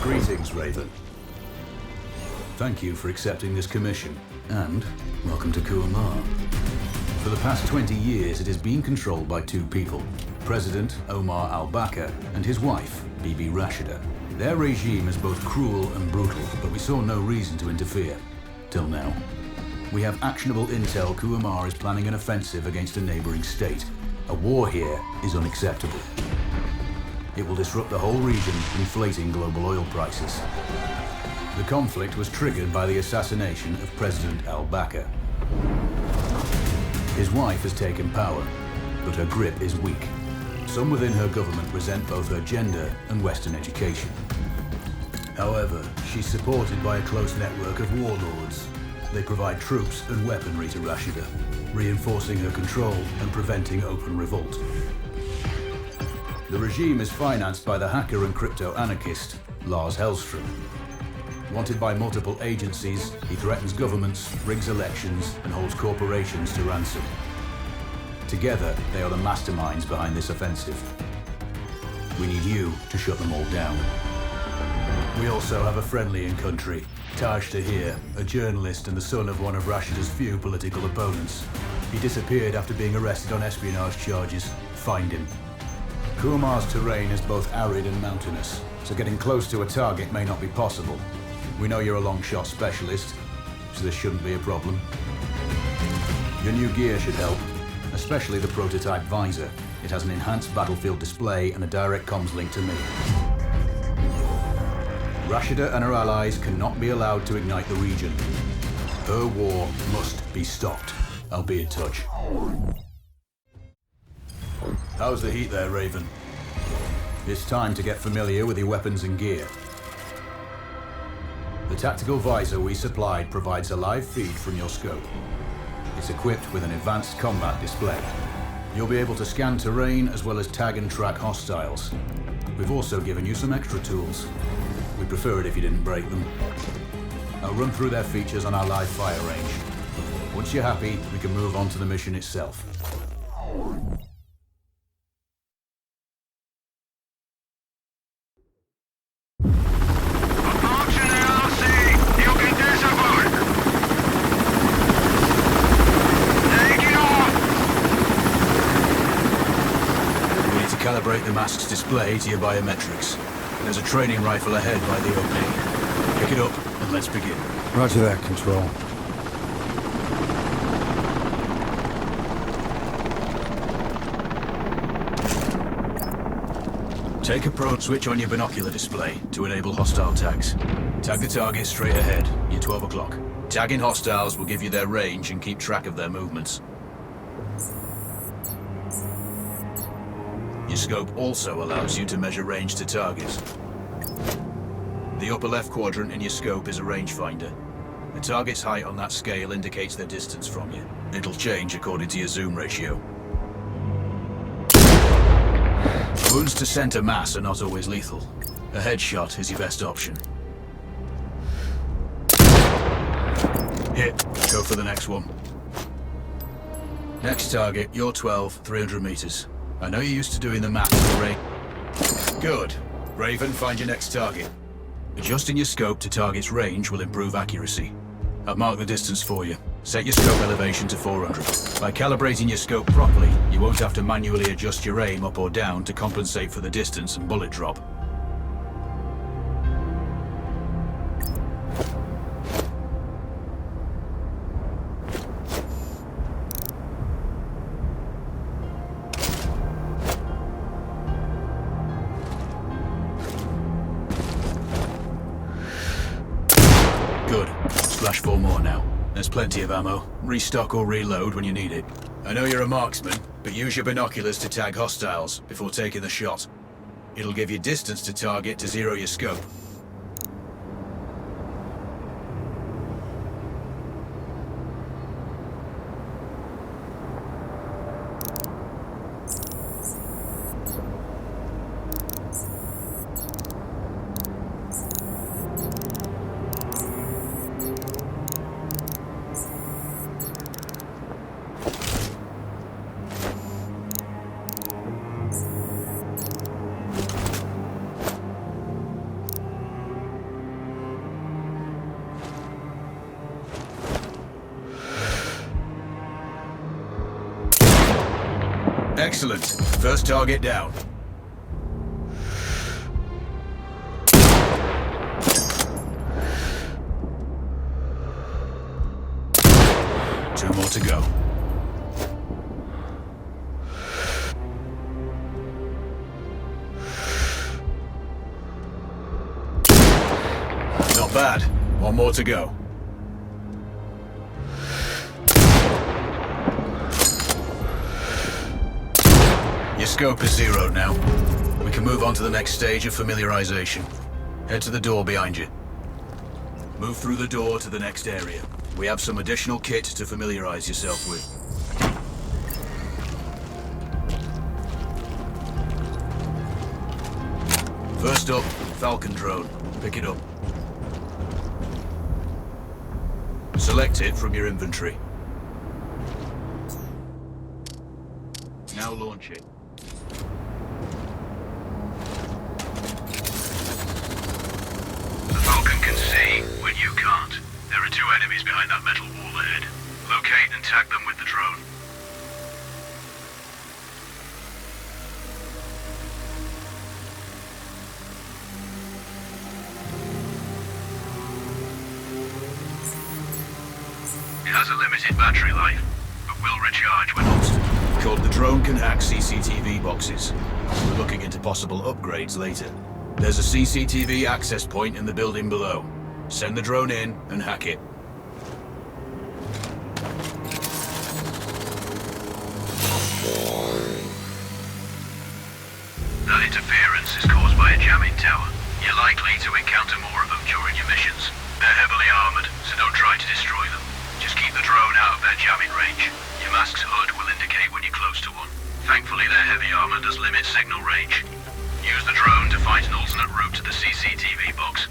Greetings, Raven. Thank you for accepting this commission, and welcome to Kuamar. For the past 20 years, it has been controlled by two people, President Omar al-Bakr and his wife, Bibi Rashida. Their regime is both cruel and brutal, but we saw no reason to interfere, till now. We have actionable intel Kuamar is planning an offensive against a neighboring state. A war here is unacceptable. It will disrupt the whole region, inflating global oil prices. The conflict was triggered by the assassination of President al-Bakr. His wife has taken power, but her grip is weak. Some within her government resent both her gender and Western education. However, she's supported by a close network of warlords. They provide troops and weaponry to Rashida, reinforcing her control and preventing open revolt. The regime is financed by the hacker and crypto-anarchist, Lars Hellstrom. Wanted by multiple agencies, he threatens governments, rigs elections, and holds corporations to ransom. Together, they are the masterminds behind this offensive. We need you to shut them all down. We also have a friendly in country, Taj Tahir, a journalist and the son of one of Rashida's few political opponents. He disappeared after being arrested on espionage charges. Find him. Kuamar's terrain is both arid and mountainous, so getting close to a target may not be possible. We know you're a long shot specialist, so this shouldn't be a problem. Your new gear should help, especially the prototype visor. It has an enhanced battlefield display and a direct comms link to me. Rashida and her allies cannot be allowed to ignite the region. Her war must be stopped. I'll be in touch. How's the heat there, Raven? It's time to get familiar with your weapons and gear. The tactical visor we supplied provides a live feed from your scope. It's equipped with an advanced combat display. You'll be able to scan terrain as well as tag and track hostiles. We've also given you some extra tools. We'd prefer it if you didn't break them. I'll run through their features on our live fire range. Once you're happy, we can move on to the mission itself. Calibrate the mask's display to your biometrics. There's a training rifle ahead by the opening. Pick it up and let's begin. Roger that, Control. Take a probe switch on your binocular display to enable hostile tags. Tag the target straight ahead, you're 12 o'clock. Tagging hostiles will give you their range and keep track of their movements. Your scope also allows you to measure range to targets. The upper left quadrant in your scope is a rangefinder. The target's height on that scale indicates their distance from you. It'll change according to your zoom ratio. Wounds to center mass are not always lethal. A headshot is your best option. Hit. Go for the next one. Next target, you're 12, 300 meters. I know you're used to doing the math for range. Good. Raven, find your next target. Adjusting your scope to target's range will improve accuracy. I've marked the distance for you. Set your scope elevation to 400. By calibrating your scope properly, you won't have to manually adjust your aim up or down to compensate for the distance and bullet drop. Good. Splash 4 more now. There's plenty of ammo. Restock or reload when you need it. I know you're a marksman, but use your binoculars to tag hostiles before taking the shot. It'll give you distance to target to zero your scope. Excellent. First target down. Two more to go. Not bad. One more to go. Your scope is zeroed now. We can move on to the next stage of familiarization. Head to the door behind you. Move through the door to the next area. We have some additional kit to familiarize yourself with. First up, Falcon drone. Pick it up. Select it from your inventory. Now launch it. The Falcon can see when you can't. There are two enemies behind that metal wall ahead. Locate and tag them with the drone. It has a limited battery life, but will recharge when lost. Called the drone can hack CCTV boxes. We're looking into possible upgrades later. There's a CCTV access point in the building below. Send the drone in and hack it. That interference is caused by a jamming tower. You're likely to encounter more of them during your missions. They're heavily armored, so don't try to destroy them. Just keep the drone out of their jamming range. Your mask's hood will indicate when you're close to one. Thankfully, their heavy armor does limit signal range. Use the drone to find an alternate route to the CCTV box.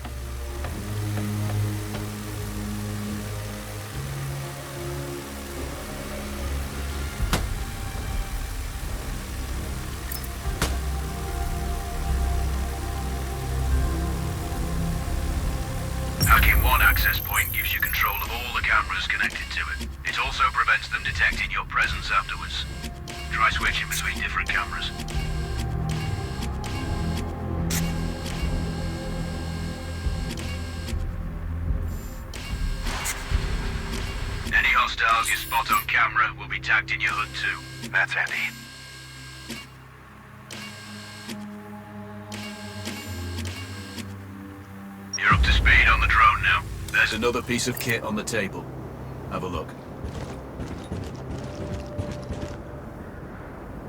Hacking one access point gives you control of all the cameras connected to it. It also prevents them detecting your presence afterwards. Try switching between different cameras. Any hostiles you spot on camera will be tagged in your hood too. That's handy. You're up to speed on the drone now. There's another piece of kit on the table. Have a look.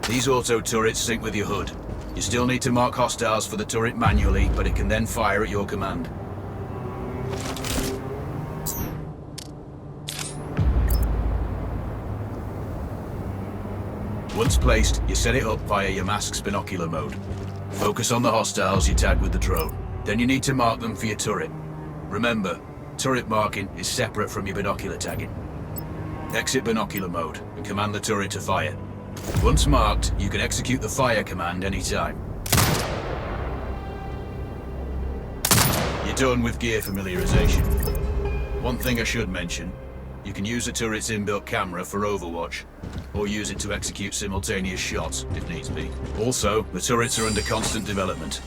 These auto turrets sync with your hood. You still need to mark hostiles for the turret manually, but it can then fire at your command. Once placed, you set it up via your mask's binocular mode. Focus on the hostiles you tag with the drone. Then you need to mark them for your turret. Remember, turret marking is separate from your binocular tagging. Exit binocular mode and command the turret to fire. Once marked, you can execute the fire command anytime. You're done with gear familiarization. One thing I should mention, you can use the turret's inbuilt camera for overwatch, or use it to execute simultaneous shots if needs be. Also, the turrets are under constant development.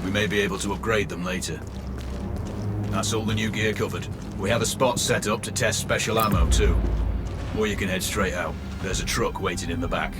We may be able to upgrade them later. That's all the new gear covered. We have a spot set up to test special ammo too. Or you can head straight out. There's a truck waiting in the back.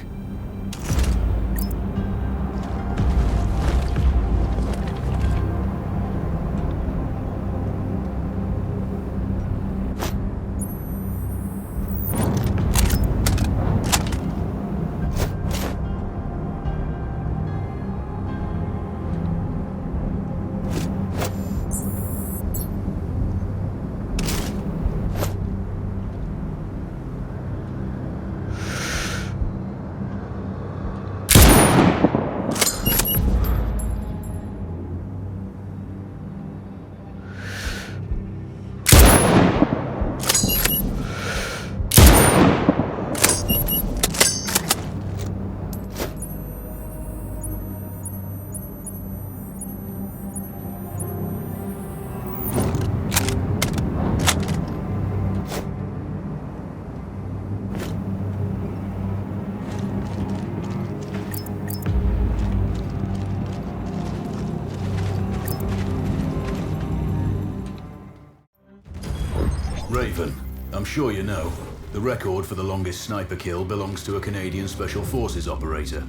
Raven. I'm sure you know, the record for the longest sniper kill belongs to a Canadian Special Forces operator.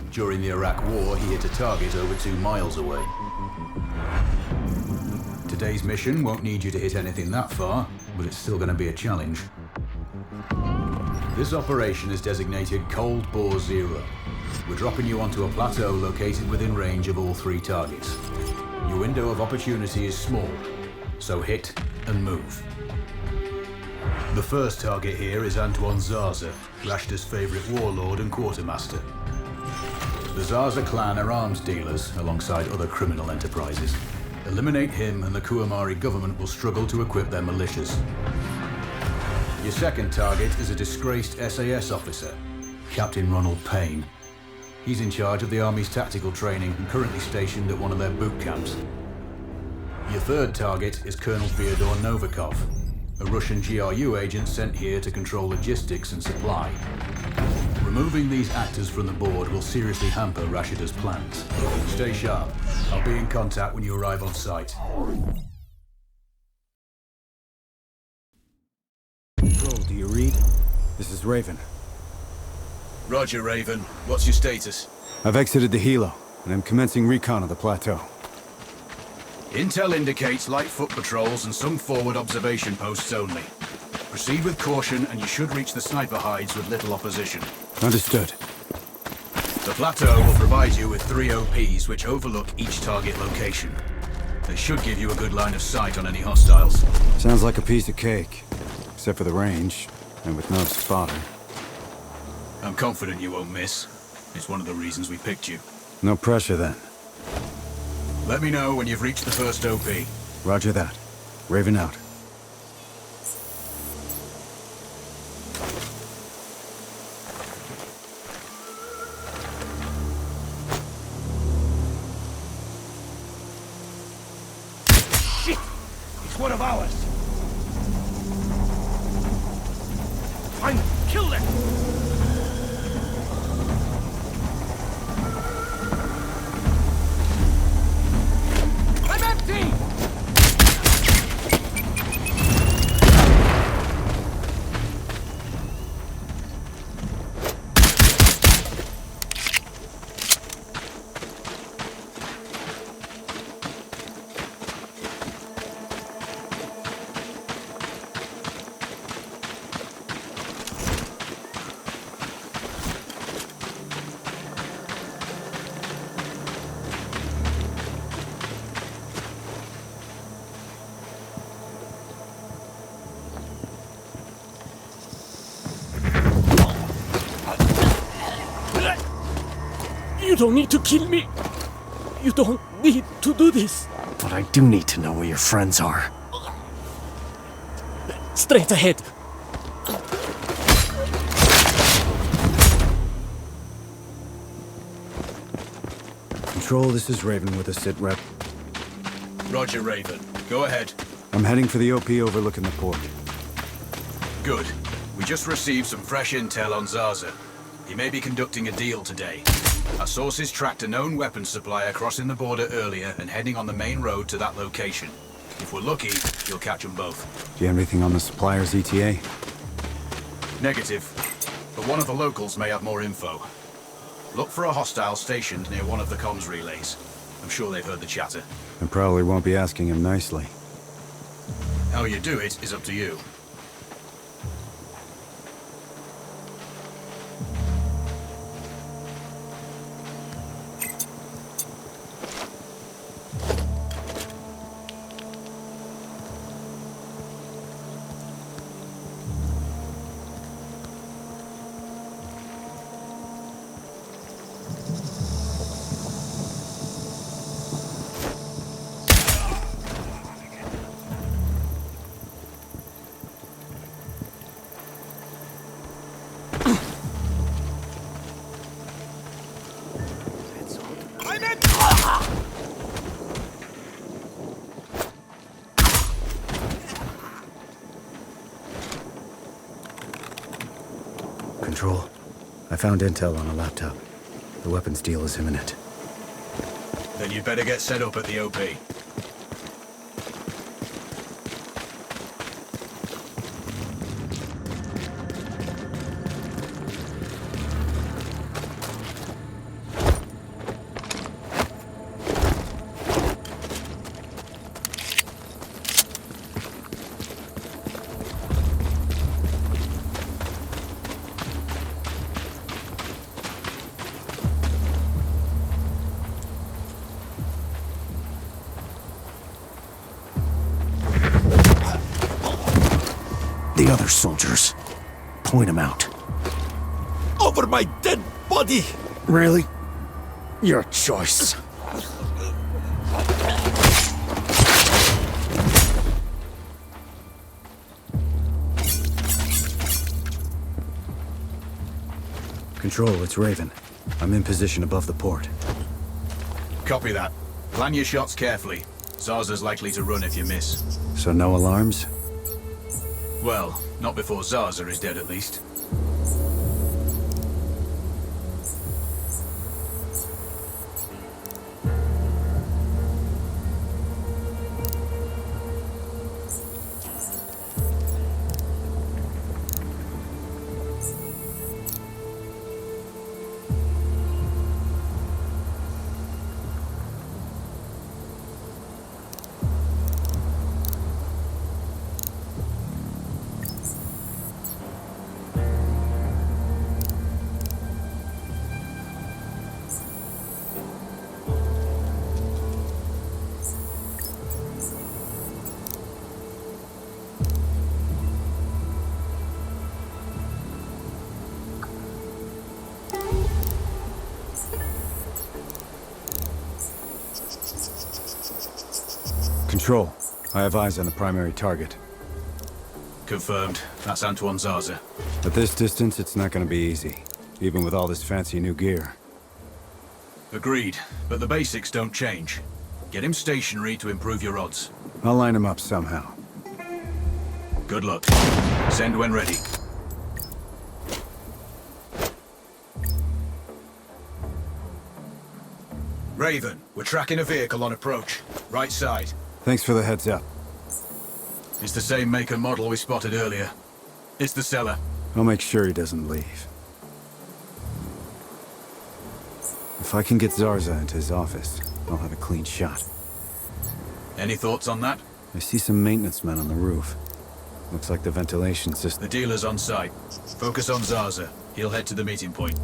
During the Iraq War, he hit a target over 2 miles away. Today's mission won't need you to hit anything that far, but it's still going to be a challenge. This operation is designated Cold Bore Zero. We're dropping you onto a plateau located within range of all 3 targets. Your window of opportunity is small, so hit and move. The first target here is Antoine Zaza, Rashta's favorite warlord and quartermaster. The Zaza clan are arms dealers alongside other criminal enterprises. Eliminate him and the Kuamar government will struggle to equip their militias. Your second target is a disgraced SAS officer, Captain Ronald Payne. He's in charge of the Army's tactical training and currently stationed at one of their boot camps. Your third target is Colonel Fyodor Novikov, a Russian GRU agent sent here to control logistics and supply. Removing these actors from the board will seriously hamper Rashida's plans. Stay sharp. I'll be in contact when you arrive on site. Control, do you read? This is Raven. Roger, Raven. What's your status? I've exited the helo, and I'm commencing recon of the plateau. Intel indicates light foot patrols and some forward observation posts only. Proceed with caution and you should reach the sniper hides with little opposition. Understood. The plateau will provide you with 3 OPs which overlook each target location. They should give you a good line of sight on any hostiles. Sounds like a piece of cake. Except for the range, and with no spotter. I'm confident you won't miss. It's one of the reasons we picked you. No pressure then. Let me know when you've reached the first OP. Roger that. Raven out. Shit! It's one of ours! Find them! Kill them! I'm empty! You don't need to kill me. You don't need to do this. But I do need to know where your friends are. Straight ahead. Control, this is Raven with a sit rep. Roger, Raven. Go ahead. I'm heading for the OP overlooking the port. Good. We just received some fresh intel on Zaza. He may be conducting a deal today. Our sources tracked a known weapons supplier crossing the border earlier and heading on the main road to that location. If we're lucky, you'll catch them both. Do you have anything on the supplier's ETA? Negative. But one of the locals may have more info. Look for a hostile stationed near one of the comms relays. I'm sure they've heard the chatter. I probably won't be asking him nicely. How you do it is up to you. Control, I found intel on a laptop. The weapons deal is imminent. Then you'd better get set up at the OP. the other soldiers. Point them out. Over my dead body! Really? Your choice. Control, it's Raven. I'm in position above the port. Copy that. Plan your shots carefully. Zarza's likely to run if you miss. So no alarms? Well, not before Zarza is dead at least. Control, I have eyes on the primary target. Confirmed. That's Antoine Zarza. At this distance, it's not gonna be easy, even with all this fancy new gear. Agreed, but the basics don't change. Get him stationary to improve your odds. I'll line him up somehow. Good luck. Send when ready. Raven, we're tracking a vehicle on approach. Right side. Thanks for the heads up. It's the same make and model we spotted earlier. It's the seller. I'll make sure he doesn't leave. If I can get Zarza into his office, I'll have a clean shot. Any thoughts on that? I see some maintenance men on the roof. Looks like the ventilation system. The dealer's on site. Focus on Zarza. He'll head to the meeting point.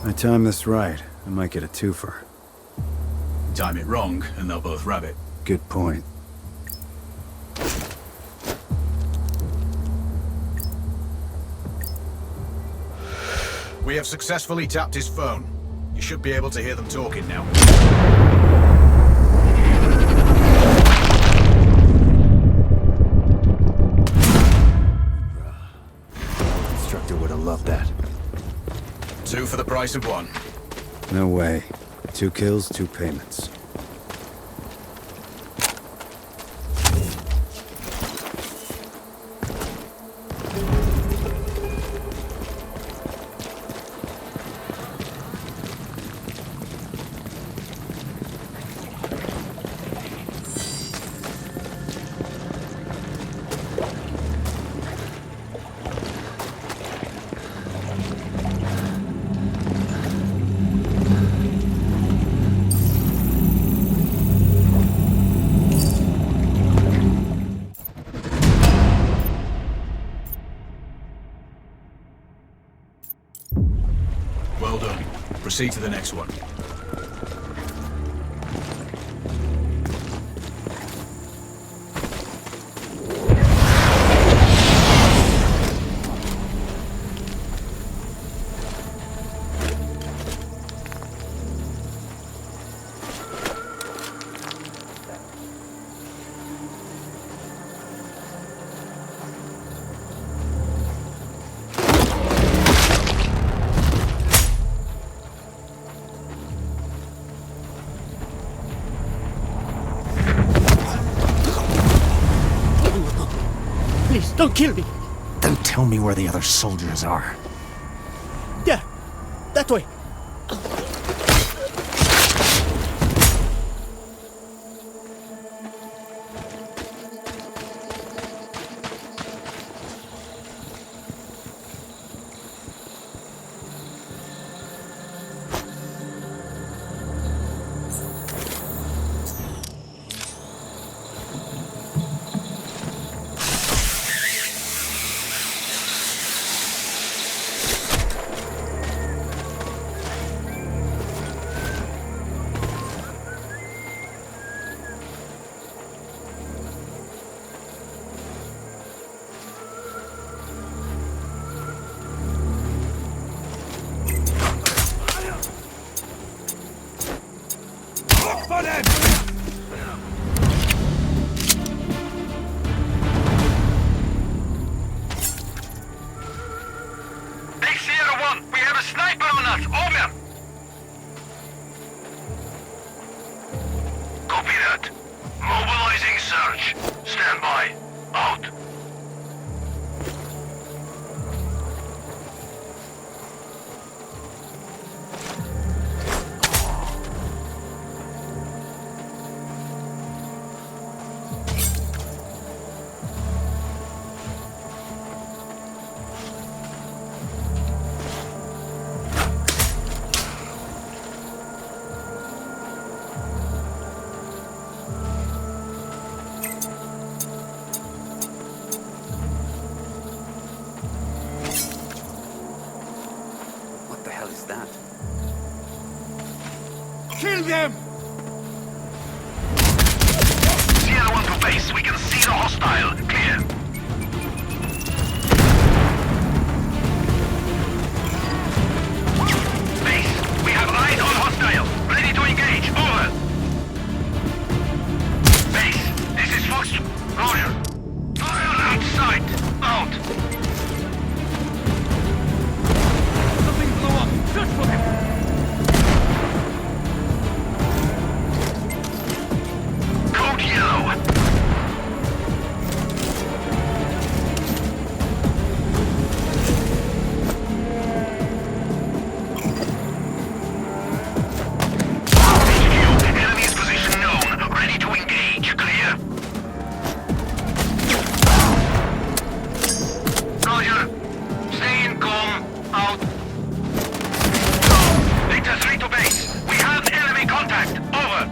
I time this right, I might get a twofer. Time it wrong, and they'll both rabbit. Good point. We have successfully tapped his phone. You should be able to hear them talking now. Instructor would have loved that. 2 for the price of 1. No way. 2 kills, 2 payments. Well done. Proceed to the next one. Don't kill me! Then tell me where the other soldiers are. There! That way! Kill them! Sierra 1 to base. We can see the hostile. Clear. Base, we have eyes on hostile. Ready to engage. Over. Base, this is Fox. Roger. Fire outside. Out. Something blew up! Search for him! Yellow. Enemy's position known. Ready to engage. Clear. Roger. Stay in calm. Out. Victor 3 to base. We have enemy contact. Over.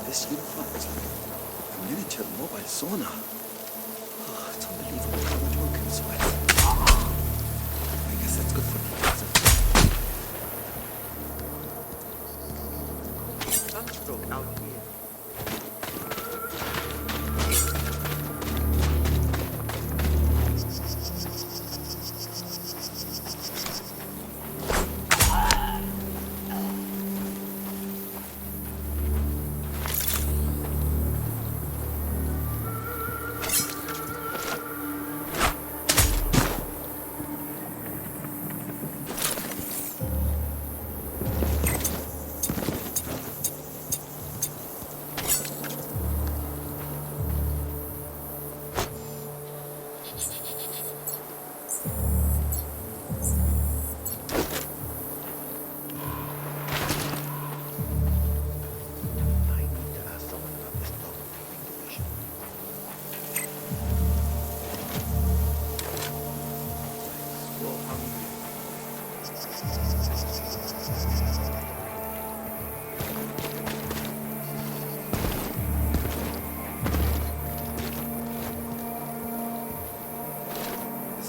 This uniform is like a miniature mobile sauna. Oh, it's unbelievable how much one can sweat. I guess that's good for the cancer. Sunstroke out here.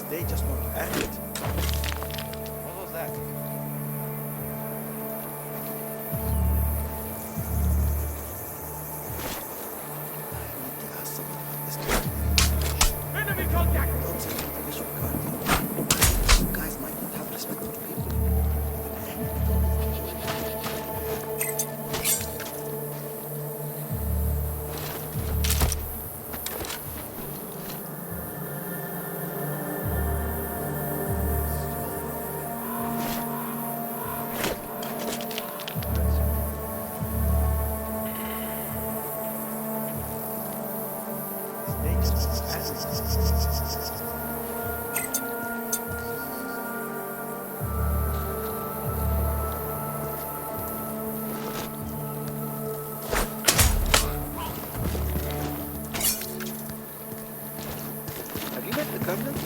They just won't act it. What was that? I need to ask someone about this. Enemy contact! Don't say anything, Bishop. God, you guys might not have respect for people. Have you met the Covenant?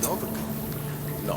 No, the Covenant. No.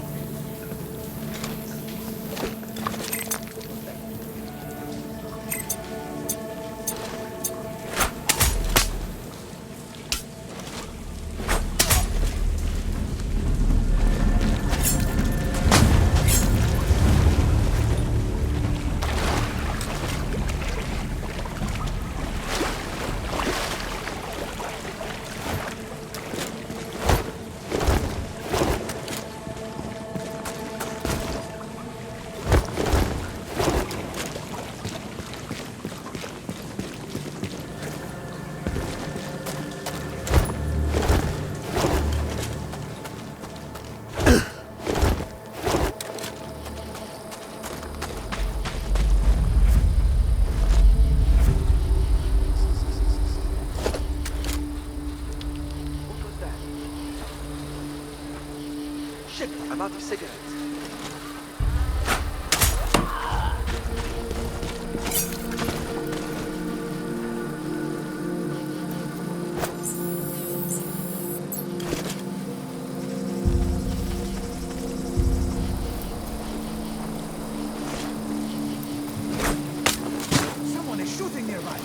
Shit, I'm out of cigarettes. Someone is shooting nearby.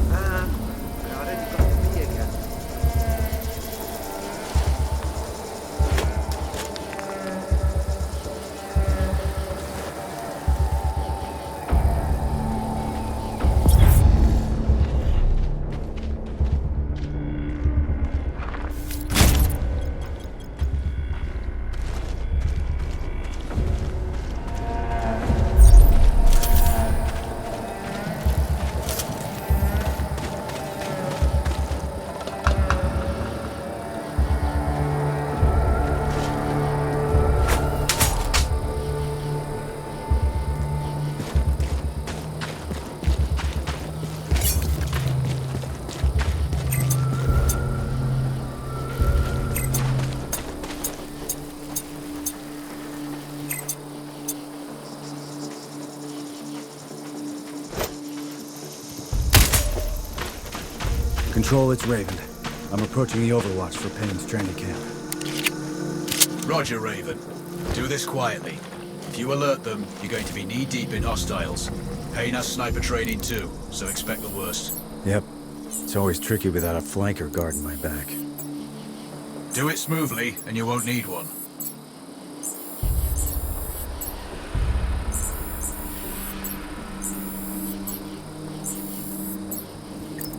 I already got the key again. Control, it's Raven. I'm approaching the Overwatch for Payne's training camp. Roger, Raven. Do this quietly. If you alert them, you're going to be knee-deep in hostiles. Payne has sniper training too, so expect the worst. Yep. It's always tricky without a flanker guarding my back. Do it smoothly, and you won't need one.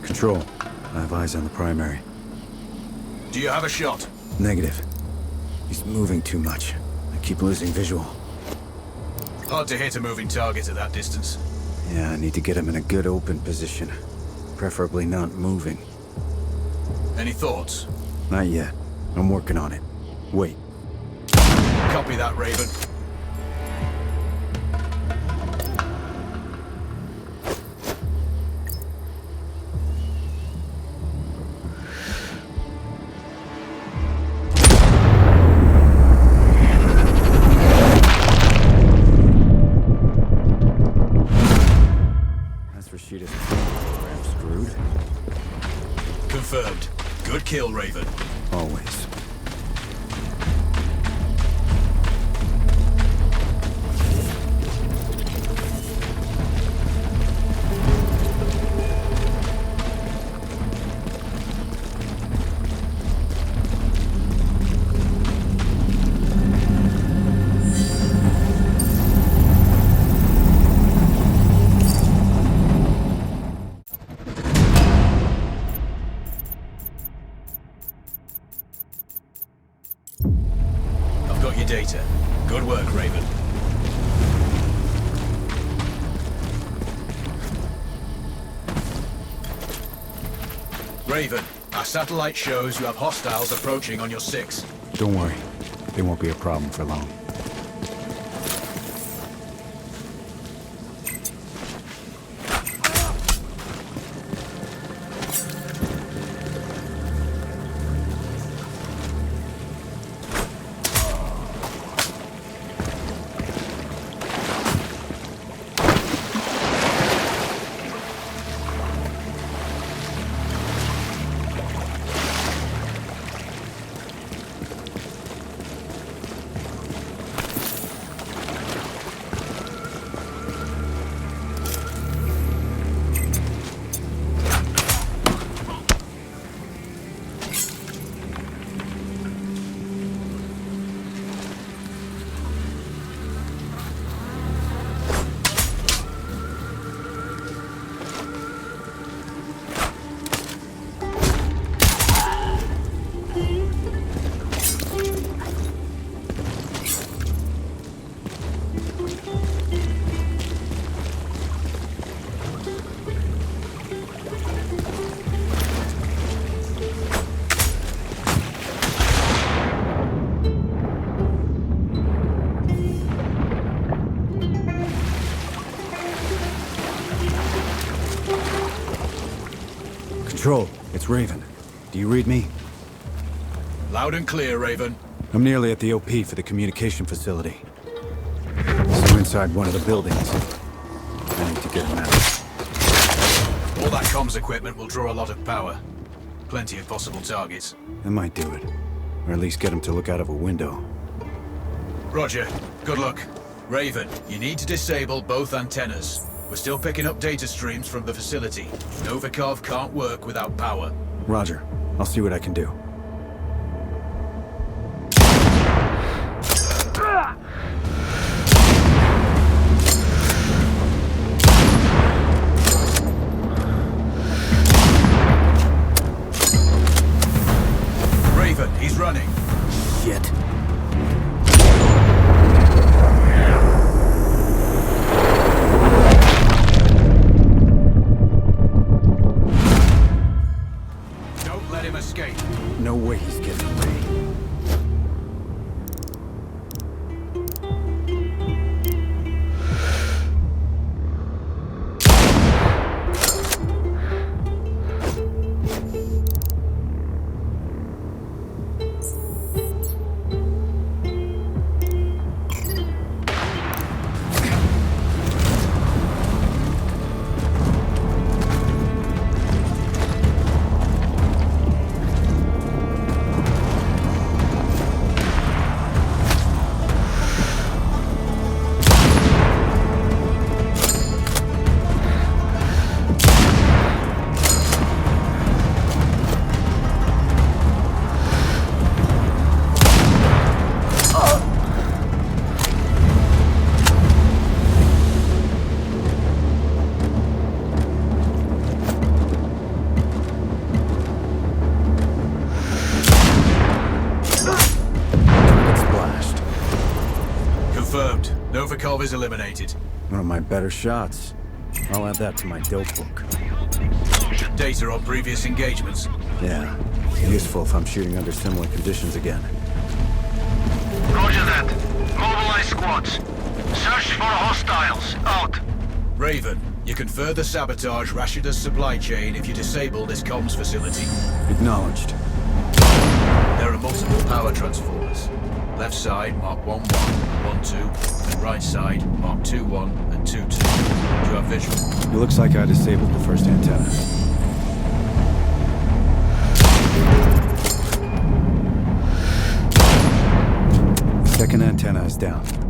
Control, I have eyes on the primary. Do you have a shot? Negative. He's moving too much. I keep losing visual. Hard to hit a moving target at that distance. Yeah, I need to get him in a good open position. Preferably not moving. Any thoughts? Not yet. I'm working on it. Wait. Copy that, Raven. That's Rashida's. I'm screwed. Confirmed. Good kill, Raven. Always. I've got your data. Good work, Raven. Raven, our satellite shows you have hostiles approaching on your 6. Don't worry. They won't be a problem for long. Control, it's Raven. Do you read me? Loud and clear, Raven. I'm nearly at the OP for the communication facility. So inside one of the buildings. I need to get him out. All that comms equipment will draw a lot of power. Plenty of possible targets. That might do it. Or at least get him to look out of a window. Roger. Good luck. Raven, you need to disable both antennas. We're still picking up data streams from the facility. Novikov can't work without power. Roger. I'll see what I can do. Raven, he's running. Shit. Valve is eliminated. One of my better shots. I'll add that to my dope book. Data on previous engagements. Yeah, useful if I'm shooting under similar conditions again. Roger that. Mobilize squads. Search for hostiles. Out. Raven, you can further sabotage Rashida's supply chain if you disable this comms facility. Acknowledged. There are multiple power transformers. Left side, mark 1-1, 1-2, and right side, mark 2-1 and 2-2. Do you have visual? It looks like I disabled the first antenna. Second antenna is down.